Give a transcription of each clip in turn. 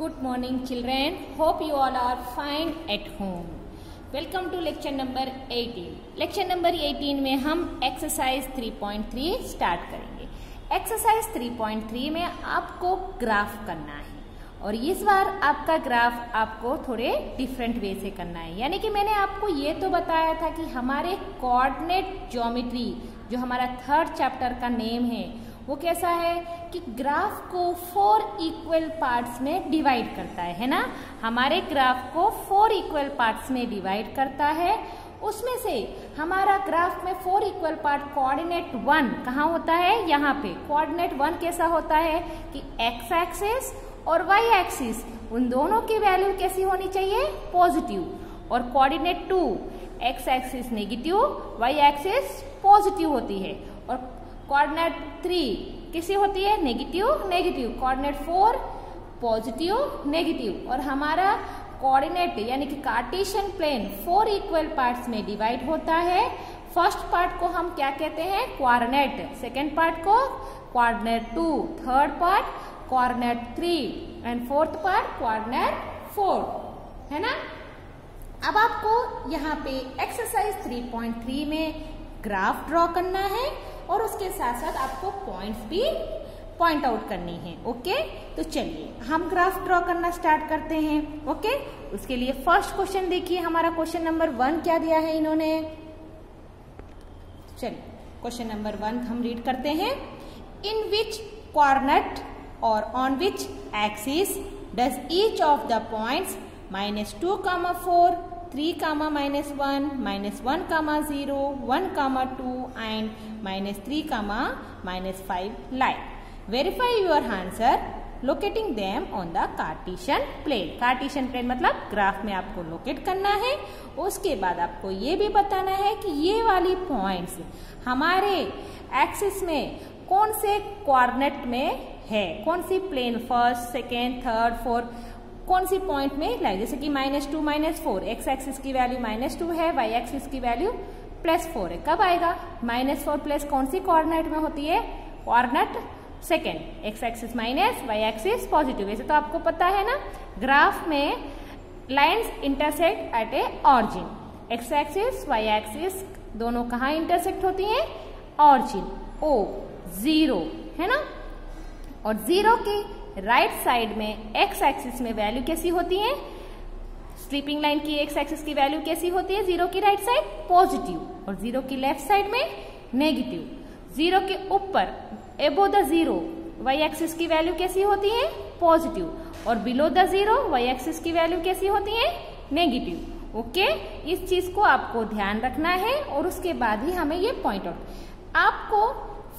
Good morning children. Hope you all are fine at home. Welcome to lecture number 18. Lecture number 18 में हम exercise 3.3 start करेंगे। Exercise 3.3 में आपको graph करना है और इस बार आपका ग्राफ आपको थोड़े डिफरेंट वे से करना है। यानी कि मैंने आपको ये तो बताया था कि हमारे कोऑर्डिनेट ज्योमेट्री जो हमारा थर्ड चैप्टर का नेम है वो कैसा है कि ग्राफ को 4 इक्वल पार्ट्स में डिवाइड करता है ना। हमारे ग्राफ को 4 इक्वल पार्ट्स में डिवाइड करता है। उसमें से हमारा ग्राफ में 4 इक्वल पार्ट कोऑर्डिनेट 1 कहाँ होता है, यहाँ पे। कोऑर्डिनेट 1 कैसा होता है कि एक्स एक्सिस और वाई एक्सिस उन दोनों की वैल्यू कैसी होनी चाहिए, पॉजिटिव। और coordinate 2 x axis negative, y axis positive होती है। और कोऑर्डिनेट 3 किसी होती है, negative negative. Coordinate 4 positive negative. और हमारा कोऑर्डिनेट यानी कि कार्टेशियन प्लेन 4 इक्वल पार्ट्स में डिवाइड होता है। फर्स्ट पार्ट को हम क्या कहते हैं, कोऑर्डिनेट। सेकेंड पार्ट को coordinate 2, third part coordinate 3 and fourth part coordinate 4, है ना। अब आपको यहाँ पे एक्सरसाइज 3.3 में ग्राफ ड्रॉ करना है और उसके साथ साथ आपको पॉइंट्स भी पॉइंट आउट करनी है। ओके, तो चलिए हम ग्राफ ड्रॉ करना स्टार्ट करते हैं। ओके, उसके लिए फर्स्ट क्वेश्चन देखिए, हमारा क्वेश्चन नंबर 1 क्या दिया है इन्होंने। चलिए क्वेश्चन नंबर 1 हम रीड करते हैं। इन विच कोऑर्डिनेट और on which axis does each of the points -2, 4, 3, -1, -1, 0, 1, 2 and -3, -5 lie. Verify your answer locating them on the Cartesian plane. Cartesian plane मतलब ग्राफ में आपको लोकेट करना है। उसके बाद आपको ये भी बताना है कि ये वाली पॉइंट्स हमारे एक्सिस में कौन से कोऑर्डिनेट में है, कौन सी plane, first, second, third, fourth, कौन सी पॉइंट में लाई। जैसे कि -2, -4 एक्स एक्सिस की वैल्यू -2 है, वाई एक्सिस की वैल्यू +4 है। कब आएगा, -4 प्लस कौन सी कोऑर्डिनेट में होती है, coordinate second. X axis minus, y axis positive. वैसे तो आपको पता है ना, ग्राफ में lines intersect at a origin. X axis Y axis दोनों कहाँ इंटरसेक्ट होती हैं, ऑरिजिन O 0, है ना। और 0 की राइट साइड में एक्स एक्सिस में वैल्यू कैसी होती है, स्लीपिंग लाइन की एक्स एक्सिस की वैल्यू कैसी होती है, 0 की राइट साइड पॉजिटिव और 0 की लेफ्ट साइड में नेगेटिव। 0 के ऊपर एबो द 0 वाई एक्सिस की वैल्यू कैसी होती है, पॉजिटिव। और बिलो द 0 वाई एक्सिस की वैल्यू कैसी होती है, नेगेटिव। ओके, इस चीज को आपको ध्यान रखना है और उसके बाद ही हमें ये पॉइंट आउट। आपको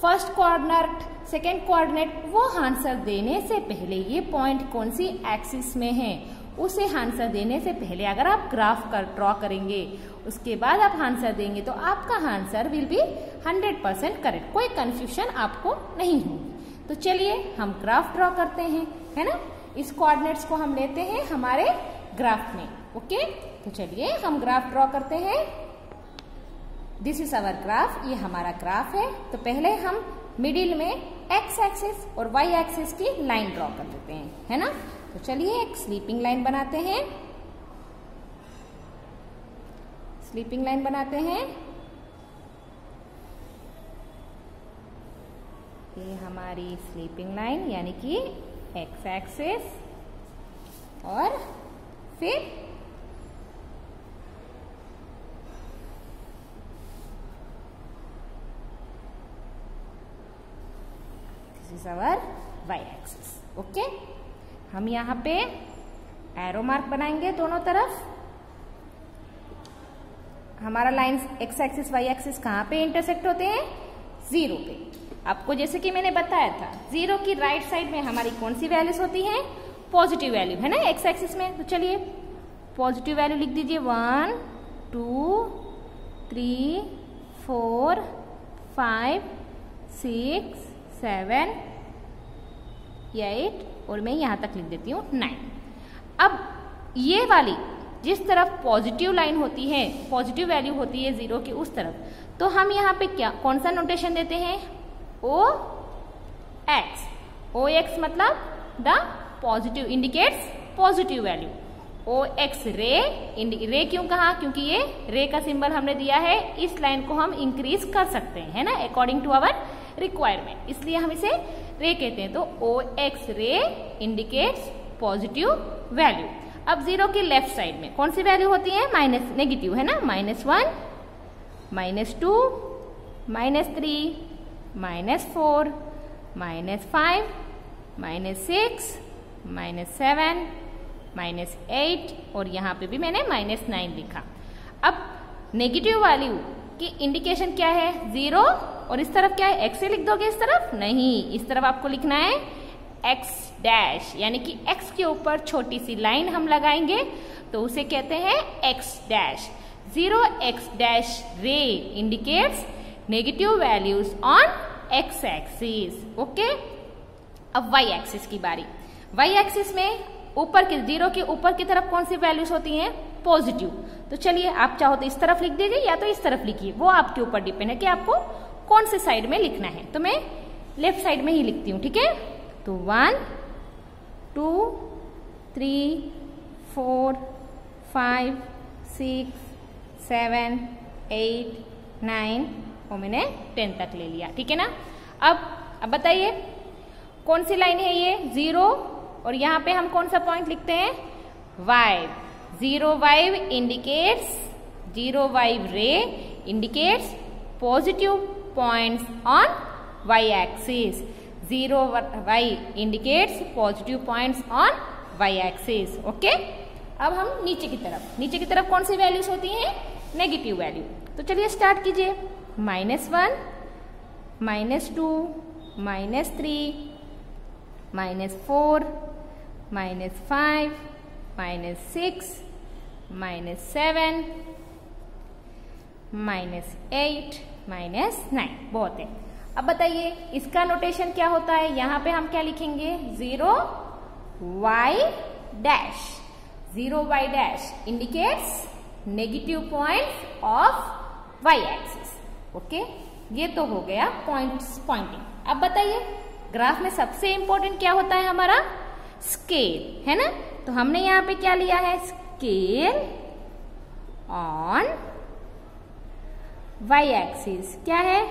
फर्स्ट कोऑर्डिनेट, सेकेंड कोऑर्डिनेट वो आंसर देने से पहले, ये पॉइंट कौन सी एक्सिस में है उसे आंसर देने से पहले अगर आप ग्राफ कर ड्रॉ करेंगे, उसके बाद आप आंसर देंगे तो आपका आंसर विल बी 100% करेक्ट। कोई कंफ्यूजन आपको नहीं होगी। तो चलिए हम ग्राफ ड्रॉ करते हैं, है ना। इस कोऑर्डिनेट्स को हम लेते हैं हमारे ग्राफ में। ओके, तो चलिए हम ग्राफ ड्रॉ करते हैं। दिस इज अवर ग्राफ, ये हमारा ग्राफ है। तो पहले हम मिडिल में एक्स एक्सिस और वाई एक्सिस की लाइन ड्रॉ कर देते हैं, है ना। तो चलिए एक स्लीपिंग लाइन बनाते हैं। स्लीपिंग लाइन बनाते हैं। ये हमारी स्लीपिंग लाइन यानी कि एक्स एक्सिस और फिर this is our y axis. Okay, हम यहाँ पे एरो मार्क बनाएंगे दोनों तरफ। हमारा lines x axis Y axis कहाँ पे इंटरसेक्ट होते हैं, 0 पे। आपको जैसे कि मैंने बताया था, 0 की राइट साइड में हमारी कौन सी वैल्यूज होती हैं, पॉजिटिव वैल्यू, है ना, एक्स एक्सिस में। तो चलिए पॉजिटिव वैल्यू लिख दीजिए, 1, 2, 3, 4, 5, 6, 7, 8 और मैं यहां तक लिख देती हूँ 9। अब ये वाली जिस तरफ पॉजिटिव लाइन होती है, पॉजिटिव वैल्यू होती है 0 की उस तरफ, तो हम यहाँ पे क्या कौन सा नोटेशन देते हैं, O X। O X मतलब the positive, indicates positive value. O x ray, ray क्यों कहा, क्योंकि ये रे का सिंबल हमने दिया है, इस लाइन को हम इंक्रीज कर सकते हैं, है ना, अकॉर्डिंग टू आवर रिक्वायरमेंट, इसलिए हम इसे रे कहते हैं। तो O x ray indicates positive value. अब जीरो के लेफ्ट साइड में कौन सी वैल्यू होती है, माइनस, नेगेटिव, है ना, -1, -2, -3, -4, -5, -6, -7, -8 और यहाँ पे भी मैंने -9 लिखा। अब नेगेटिव वैल्यू की इंडिकेशन क्या है, 0, और इस तरफ क्या है, x से लिख दोगे इस तरफ, नहीं, इस तरफ आपको लिखना है x डैश, यानी कि x के ऊपर छोटी सी लाइन हम लगाएंगे तो उसे कहते हैं x डैश। 0x डैश रे indicates negative values on x axis. Okay, अब y एक्सिस की बारी। y एक्सिस में ऊपर के, 0 के ऊपर की तरफ कौन सी वैल्यूज होती हैं, पॉजिटिव। तो चलिए, आप चाहो तो इस तरफ लिख दीजिए या तो इस तरफ लिखिए, वो आपके ऊपर डिपेंड है कि आपको कौन से साइड में लिखना है। तो मैं लेफ्ट साइड में ही लिखती हूँ, ठीक है। तो 1, 2, 3, 4, 5, 6, 7, 8, 9 और मैंने 10 तक ले लिया, ठीक है ना। अब बताइए कौन सी लाइन है ये, 0, और यहाँ पे हम कौन सा पॉइंट लिखते हैं, y। 0 y इंडिकेट्स, 0 y रे indicates positive points on y axis. 0 y indicates positive points on y axis. Okay, अब हम नीचे की तरफ कौन सी वैल्यूज होती हैं, नेगेटिव वैल्यू। तो चलिए स्टार्ट कीजिए, -1, -2, -3, -4, -5, -6, -7, -8, -9, बहुत है। अब बताइए इसका नोटेशन क्या होता है, यहाँ पे हम क्या लिखेंगे, 0 y dash. 0 y dash indicates negative point of y axis. Okay, ये तो हो गया पॉइंटिंग। अब बताइए ग्राफ में सबसे इंपॉर्टेंट क्या होता है हमारा, स्केल, है ना। तो हमने यहाँ पे क्या लिया है, स्केल ऑन y एक्सिस, क्या है,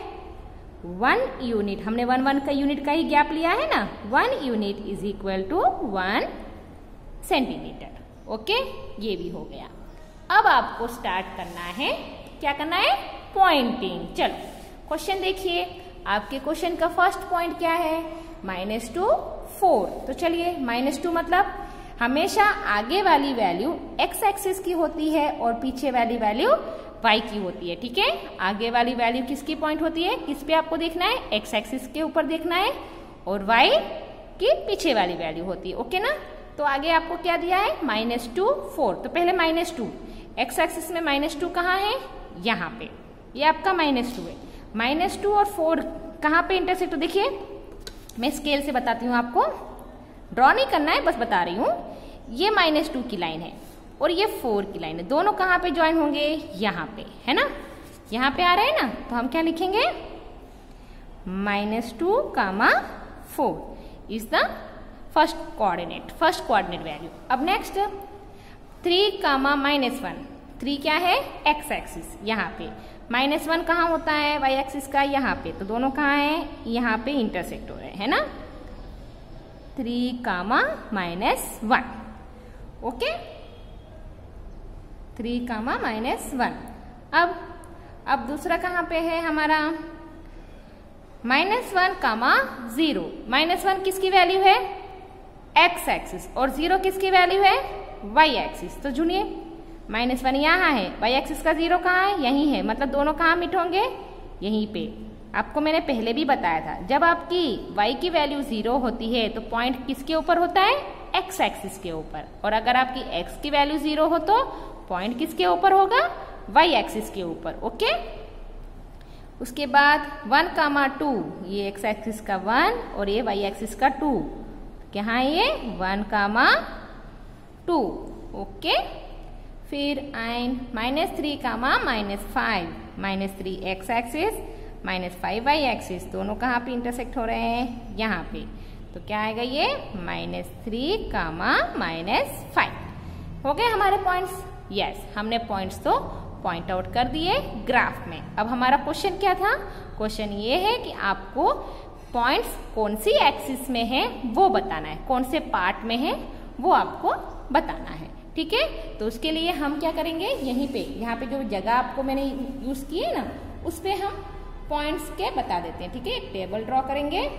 1 यूनिट। हमने 1 का यूनिट का ही गैप लिया है ना, 1 unit is equal to 1 centimetre. Okay, ये भी हो गया। अब आपको स्टार्ट करना है, क्या करना है, पॉइंटिंग। चलो क्वेश्चन देखिए, आपके क्वेश्चन का फर्स्ट पॉइंट क्या है, -2, 4। तो चलिए, -2 मतलब हमेशा आगे वाली वैल्यू x एक्सिस की होती है और पीछे वाली वैल्यू y की होती है, ठीक है। आगे वाली वैल्यू किसकी पॉइंट होती है, किस पे आपको देखना है, x एक्सिस के ऊपर देखना है, और y की पीछे वाली वैल्यू होती है। ओके ना। तो आगे आपको क्या दिया है, -2, 4। तो पहले -2, x एक्सिस में -2 कहाँ है, यहाँ पे, ये आपका -2 है। -2 और 4 कहाँ पे इंटरसेक्ट, देखिए मैं स्केल से बताती हूँ आपको, ड्रॉ नहीं करना है, बस बता रही हूँ। ये -2 की लाइन है और ये 4 की लाइन है, दोनों कहाँ पे ज्वाइन होंगे, यहाँ पे, है ना, यहाँ पे आ रहे हैं ना। तो हम क्या लिखेंगे, -2, 4 is the first coordinate value. अब नेक्स्ट 3, -1, 3 क्या है, x एक्सिस, यहाँ पे। -1 कहाँ होता है, y एक्सिस का, यहाँ पे। तो दोनों कहाँ है, यहाँ पे इंटरसेक्ट हो रहे हैं, है ना। 3, -1। ओके, 3, -1। अब दूसरा कहाँ पे है हमारा, -1, 0। -1 किसकी वैल्यू है, x एक्सिस, और 0 किसकी वैल्यू है, y एक्सिस। तो सुनिए, -1 यहाँ है, y एक्सिस का 0 कहाँ है, यहीं है, मतलब दोनों कहाँ मीट होंगे, यहीं पे। आपको मैंने पहले भी बताया था, जब आपकी y की वैल्यू 0 होती है तो पॉइंट किसके ऊपर होता है, x एक्सिस के ऊपर, और अगर आपकी x की वैल्यू 0 हो तो पॉइंट किसके ऊपर होगा, y एक्सिस के ऊपर। ओके, उसके बाद 1, 2, ये x एक्सिस का 1 और ये y एक्सिस का 2, क्या है ये 1, 2। ओके, फिर आइन -3, -5, -3 x एक्सिस, -5 y एक्सिस, दोनों कहाँ पे इंटरसेक्ट हो रहे हैं, यहाँ पे। तो क्या आएगा ये -3, -5। हो गए हमारे पॉइंट्स? यस, हमने पॉइंट्स तो पॉइंट आउट कर दिए ग्राफ में। अब हमारा क्वेश्चन क्या था? क्वेश्चन ये है कि आपको पॉइंट्स कौन सी एक्सिस में है वो बताना है, कौन से पार्ट में है वो आपको बताना है। ठीक है, तो उसके लिए हम क्या करेंगे, यहीं पे यहाँ पे जो जगह आपको मैंने यूज की है ना, उस पे हम पॉइंट्स के बता देते हैं। ठीक है, एक टेबल ड्रॉ करेंगे।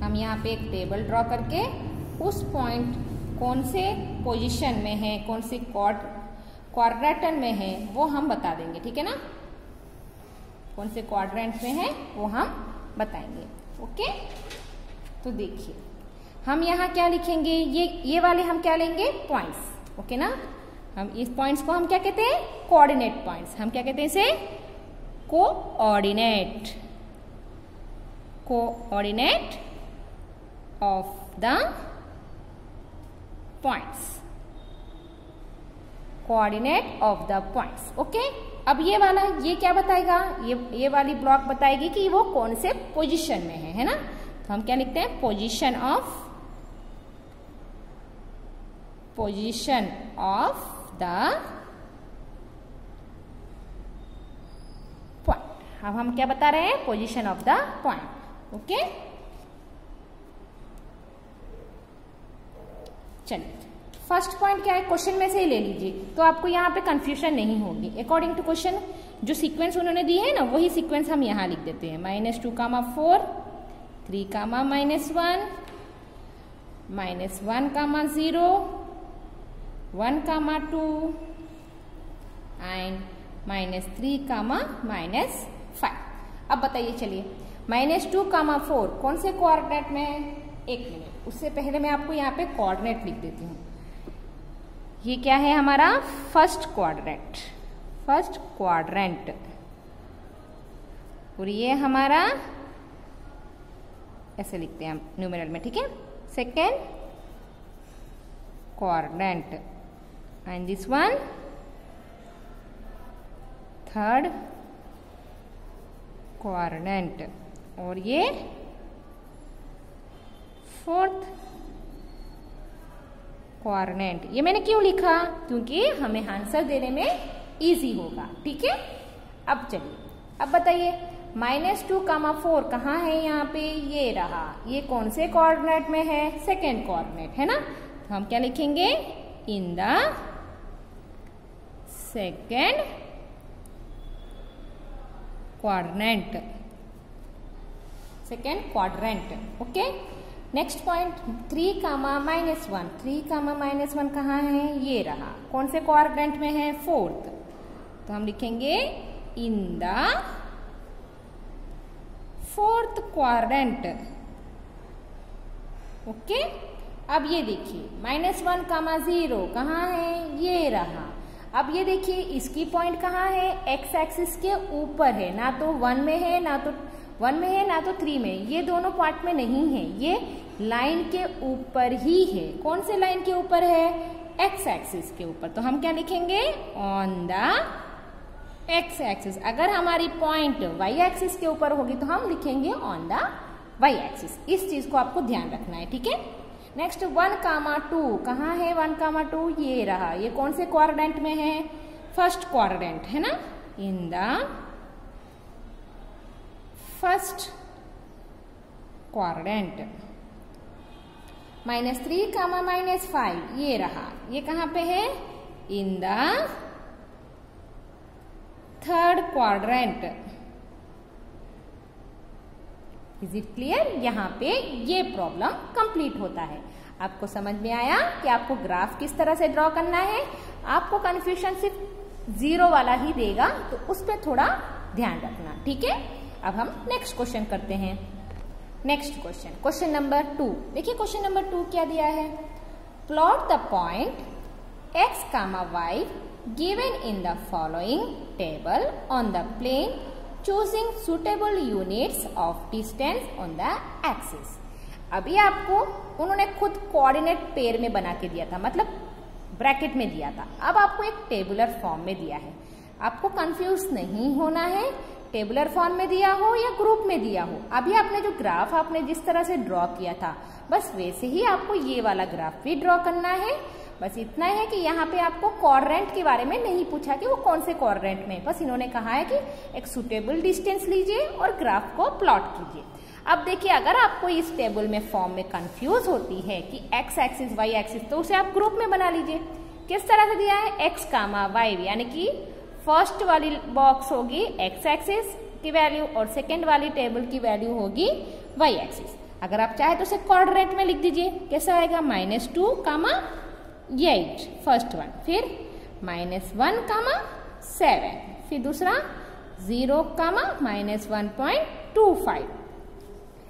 हम यहाँ पे एक टेबल ड्रॉ करके उस पॉइंट कौन से पोजीशन में है, कौन से क्वाड्रेंट में है वो हम बता देंगे। ठीक है ना, कौन से क्वाड्रेंट में है वो हम बताएंगे। ओके, तो देखिए हम यहाँ क्या लिखेंगे, ये वाले हम क्या लेंगे, पॉइंट्स। ओके ना, हम इस पॉइंट्स को हम क्या कहते हैं, कोऑर्डिनेट पॉइंट्स। हम क्या कहते हैं इसे, coordinate, coordinate of the points, coordinate of the points. Okay, अब ये वाला ये क्या बताएगा, ये वाली ब्लॉक बताएगी कि वो कौन से पोजीशन में है ना। तो हम क्या लिखते हैं, पोजीशन ऑफ द पॉइंट। अब हम क्या बता रहे हैं, position of the point. Okay, चलिए फर्स्ट पॉइंट क्या है, क्वेश्चन में से ही ले लीजिए तो आपको यहाँ पे कंफ्यूजन नहीं होगी। अकॉर्डिंग टू क्वेश्चन जो सीक्वेंस उन्होंने दी है ना, वही सीक्वेंस हम यहाँ लिख देते हैं। -2, 4, 3, -1, -1, 0, 1, 2 एंड -3, -5। अब बताइए, चलिए -2, 4 कौन से कोऑर्डिनेट में है? एक मिनट, उससे पहले मैं आपको यहाँ पे कोऑर्डिनेट लिख देती हूँ। ये क्या है हमारा, फर्स्ट क्वाड्रेंट, और ये हमारा ऐसे लिखते हैं हम न्यूमेरल में। ठीक है, second quadrant and this one third quadrant, और ये फोर्थ क्वाड्रेंट। ये मैंने क्यों लिखा, क्योंकि हमें आंसर देने में इजी होगा। ठीक है, अब चलिए अब बताइए -2, 4 कहाँ है यहाँ पे, ये रहा। ये कौन से कोऑर्डिनेट में है, सेकेंड कोऑर्डिनेट है ना। तो हम क्या लिखेंगे, in the second quadrant, second quadrant. Okay, next point 3, -1, 3, -1 कहाँ है, ये रहा। कौन से क्वाड्रेंट में है, फोर्थ। तो हम लिखेंगे in the fourth quadrant. Okay, अब ये देखिए -1, 0 कहाँ है, ये रहा। अब ये देखिए इसकी पॉइंट कहाँ है, एक्स एक्सिस के ऊपर है, ना तो 1 में है ना तो 3 में, ये दोनों पार्ट में नहीं है, ये लाइन के ऊपर ही है। कौन से लाइन के ऊपर है, एक्स एक्सिस के ऊपर। तो हम क्या लिखेंगे, ऑन द एक्स एक्सिस। अगर हमारी पॉइंट वाई एक्सिस के ऊपर होगी तो हम लिखेंगे ऑन द वाई एक्सिस। इस चीज को आपको ध्यान रखना है। ठीक है, नेक्स्ट 1, 2 कहाँ है, 1, 2 ये रहा। ये कौन से क्वाड्रेंट में है, फर्स्ट क्वाड्रेंट है ना, इन द फर्स्ट क्वाड्रेंट। -3, -5 ये रहा। ये कहाँ पे है, in the third quadrant. Is it clear? यहाँ पे ये प्रॉब्लम कंप्लीट होता है। आपको समझ में आया कि आपको ग्राफ किस तरह से ड्रॉ करना है। आपको कंफ्यूजन सिर्फ 0 वाला ही देगा, तो उस पर थोड़ा ध्यान रखना। ठीक है, अब हम नेक्स्ट क्वेश्चन करते हैं। Next question number 2। देखिए क्वेश्चन नंबर 2 क्या दिया है, plot the point x, y given in the following table on the plane choosing suitable units of distance on the axis। अभी आपको उन्होंने खुद कोऑर्डिनेट पेयर में बना के दिया था, मतलब ब्रैकेट में दिया था। अब आपको एक टेबुलर फॉर्म में दिया है। आपको कंफ्यूज नहीं होना है, टेबुलर फॉर्म में दिया हो या ग्रुप में दिया हो। अभी आपने जो ग्राफ आपने जिस तरह से ड्रॉ किया था बस वैसे ही आपको ये वाला ग्राफ भी ड्रॉ करना है। बस इतना है कि यहाँ पे आपको क्वाड्रेंट के बारे में नहीं पूछा कि वो कौन से क्वाड्रेंट में, बस इन्होंने कहा है कि एक सुटेबल डिस्टेंस लीजिए और ग्राफ को प्लॉट कीजिए। अब देखिए, अगर आपको इस टेबल में फॉर्म में कंफ्यूज होती है कि एक्स एक्सिस वाई एक्सिस, तो उसे आप ग्रुप में बना लीजिए। किस तरह से दिया है, एक्स कामा वाई, यानी कि फर्स्ट वाली बॉक्स होगी एक्स एक्सिस की वैल्यू और सेकेंड वाली टेबल की वैल्यू होगी वाई एक्सिस। अगर आप चाहे तो उसे क्वाड्रेंट में लिख दीजिए। कैसा आएगा, -2 कामा 8 फर्स्ट वन, फिर -1 कामा 7, फिर दूसरा 0 कामा -1.25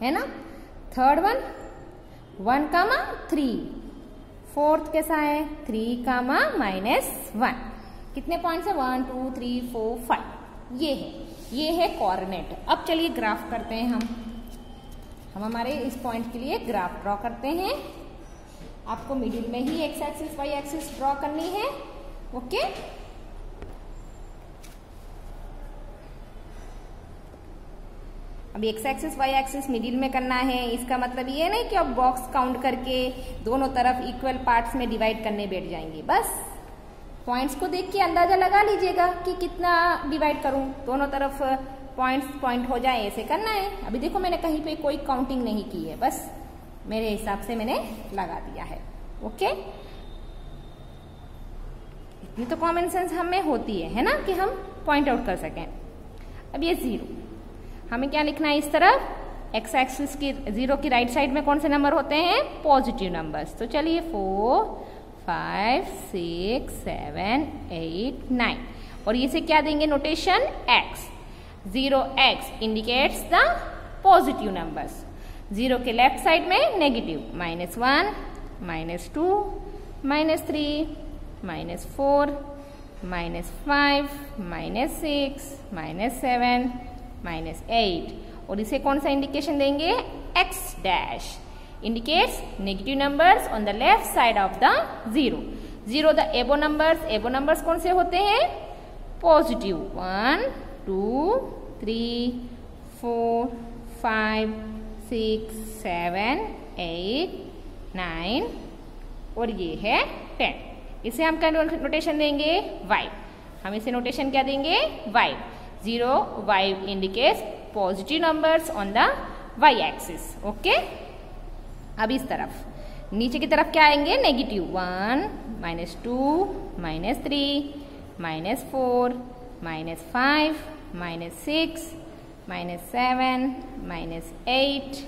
है ना, थर्ड वन 1 कामा 3, फोर्थ कैसा है 3 कामा -1। कितने पॉइंट्स है, 1 2 3 4 5, ये है कोऑर्डिनेट। अब चलिए ग्राफ करते हैं हम हमारे इस पॉइंट के लिए ग्राफ ड्रॉ करते हैं। आपको मिडिल में ही X axis Y axis draw करनी है। ओके, अब X axis Y axis middle में करना है। इसका मतलब ये नहीं कि अब बॉक्स काउंट करके दोनों तरफ इक्वल पार्ट्स में डिवाइड करने बैठ जाएंगे। बस पॉइंट्स को देख के अंदाजा लगा लीजिएगा कि कितना डिवाइड करूं, दोनों तरफ पॉइंट हो जाए, ऐसे करना है। अभी देखो मैंने कहीं पे कोई काउंटिंग नहीं की है, बस मेरे हिसाब से मैंने लगा दिया है। ओके, इतनी तो कॉमन सेंस हमें होती है ना, कि हम पॉइंट आउट कर सकें। अब ये 0, हमें क्या लिखना है इस तरफ, एक्स एक्सिस की 0 की राइट साइड में कौन से नंबर होते हैं, पॉजिटिव नंबर्स। तो चलिए 4 5 6 7 8 9, और ये से क्या देंगे notation, x। 0x indicates the positive numbers, 0 के लेफ्ट साइड में नेगेटिव, -1 -2 -3 -4 -5 -6 -7 -8, और इसे कौन सा इंडिकेशन देंगे, x dash indicates negative numbers on the left side of the 0 the above numbers कौन से होते हैं, पॉजिटिव, 1 2 3 4 5 6 7 8 9, और ये है 10। इसे हम क्या नोटेशन देंगे, y। हम इसे नोटेशन क्या देंगे, y। 0 y indicates positive numbers on the y axis. Okay, अब इस तरफ नीचे की तरफ क्या आएंगे, negative, 1 -2 -3 -4 -5 -6 -7 -8,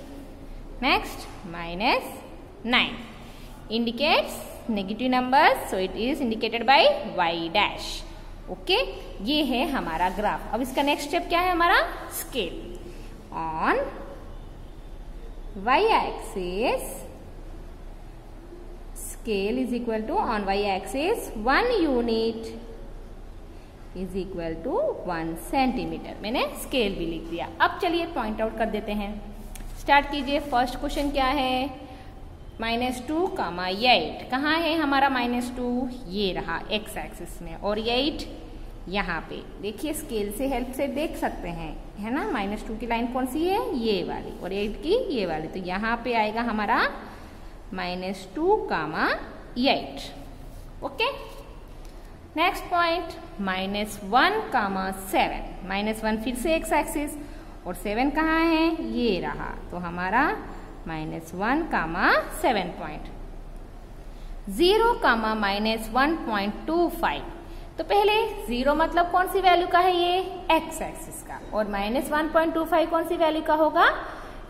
next -9 indicates negative numbers, so it is indicated by y dash। Okay, ये है हमारा ग्राफ। अब इसका नेक्स्ट स्टेप क्या है हमारा, scale. On y axis scale is equal to, on y axis 1 unit is equal to 1 centimetre. मैंने scale भी लिख दिया। अब चलिए पॉइंट आउट कर देते हैं, स्टार्ट कीजिए। फर्स्ट क्वेश्चन क्या है, -2 कामा 8, कहाँ है हमारा -2, ये रहा x एक्सिस में, और 8 यहाँ पे। देखिए स्केल से हेल्प से देख सकते हैं, है ना, -2 की लाइन कौन सी है, ये वाली, और 8 की ये वाली। तो यहाँ पे आएगा हमारा -2 कामा 8। ओके, नेक्स्ट पॉइंट -1 कामा 7, -1 फिर से x एक्सिस, और 7 कहाँ है, ये रहा। तो हमारा -1 कामा 7 पॉइंट, 0 कामा -1.25। तो पहले 0 मतलब कौन सी वैल्यू का है, ये x एक्सिस का, और -1.25 कौन सी वैल्यू का होगा,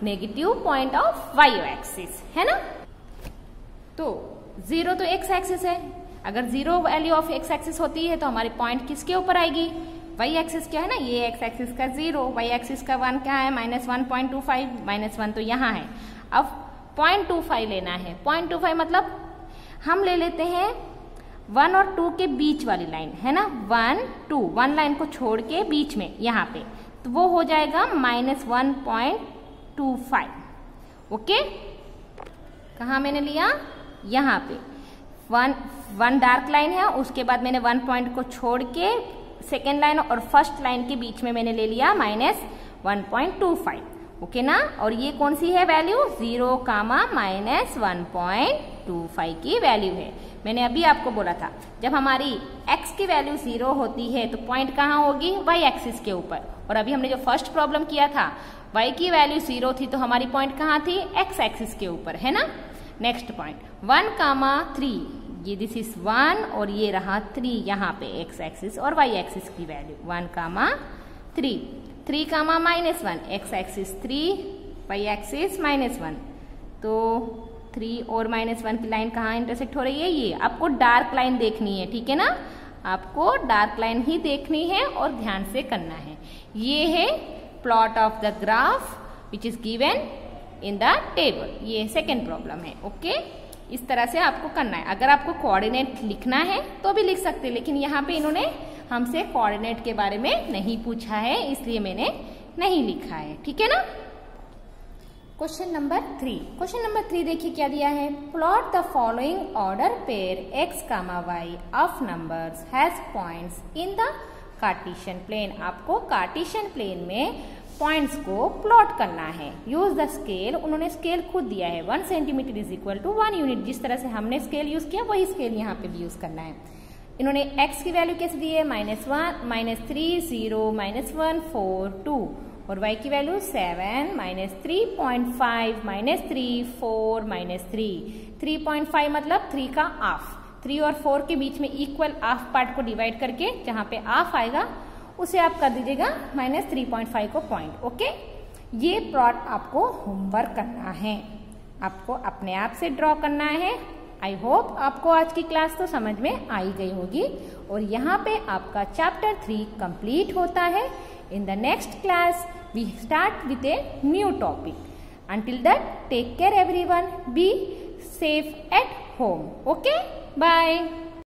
negative point of y axis, है ना। तो 0 तो x एक्सिस है, अगर 0 वैल्यू ऑफ x एक्सिस होती है तो हमारी पॉइंट किसके ऊपर आएगी, y एक्सिस क्या है ना, ये x एक्सिस का 0, y एक्सिस का 1 क्या है, -1.25, -1 तो यहाँ है। अब 0.25 लेना है, 0.25 मतलब हम ले लेते हैं 1 और 2 के बीच वाली लाइन, है ना, 1 2, 1 लाइन को छोड़ के बीच में यहाँ पे, तो वो हो जाएगा -1.25। ओके, कहाँ मैंने लिया, यहाँ पे 1 डार्क लाइन है, उसके बाद मैंने 1 पॉइंट को छोड़ के सेकेंड लाइन और फर्स्ट लाइन के बीच में मैंने ले लिया -1.25, ओके ना। और ये कौन सी है वैल्यू, 0, -1.25 की वैल्यू है। मैंने अभी आपको बोला था जब हमारी x की वैल्यू 0 होती है तो पॉइंट कहाँ होगी, y एक्सिस के ऊपर। और अभी हमने जो फर्स्ट प्रॉब्लम किया था y की वैल्यू 0 थी तो हमारी पॉइंट कहाँ थी, x एक्सिस के ऊपर, है ना। नेक्स्ट पॉइंट 1, 3, ये दिस इज 1 और ये रहा 3 यहाँ पे x एक्सिस और y एक्सिस की value 1, 3, 3, -1, x axis 3, y axis -1, तो 3 और -1 की लाइन कहाँ इंटरसेक्ट हो रही है, ये आपको डार्क लाइन देखनी है, ठीक है ना। आपको डार्क लाइन ही देखनी है और ध्यान से करना है। ये है plot of the graph which is given in the table, ये सेकेंड प्रॉब्लम है, ओके। इस तरह से आपको करना है। अगर आपको कोऑर्डिनेट लिखना है तो भी लिख सकते हैं, लेकिन यहाँ पे इन्होंने हमसे कोऑर्डिनेट के बारे में नहीं पूछा है, इसलिए मैंने नहीं लिखा है, ठीक है ना। क्वेश्चन नंबर 3 देखिए क्या दिया है, plot the following order pair x, y of numbers has points in the Cartesian plane. आपको कार्टेशियन प्लेन में पॉइंट्स को प्लॉट करना है। यूज द स्केल, उन्होंने स्केल खुद दिया है 1 centimetre is equal to 1 unit. जिस तरह से हमने स्केल यूज किया वही स्केल यहाँ पे भी यूज करना है। इन्होंने x की वैल्यू कैसे दी है, -1, -3, 0, -1, 4, 2 और y की वैल्यू 7, -3.5, -3, 4, -3, 3.5 मतलब 3 का हाफ। 3 और 4 के बीच में इक्वल हाफ पार्ट को डिवाइड करके जहां पे हाफ आएगा उसे आप कर दीजिएगा -3.5 को पॉइंट, ओके। ये प्लॉट आपको होमवर्क करना है, आपको अपने आप से ड्रॉ करना है। आई होप आपको आज की क्लास तो समझ में आई गई होगी और यहाँ पे आपका चैप्टर 3 कंप्लीट होता है। In the next class, we start with a new topic. Until that, take care everyone. Be safe at home. Okay? Bye.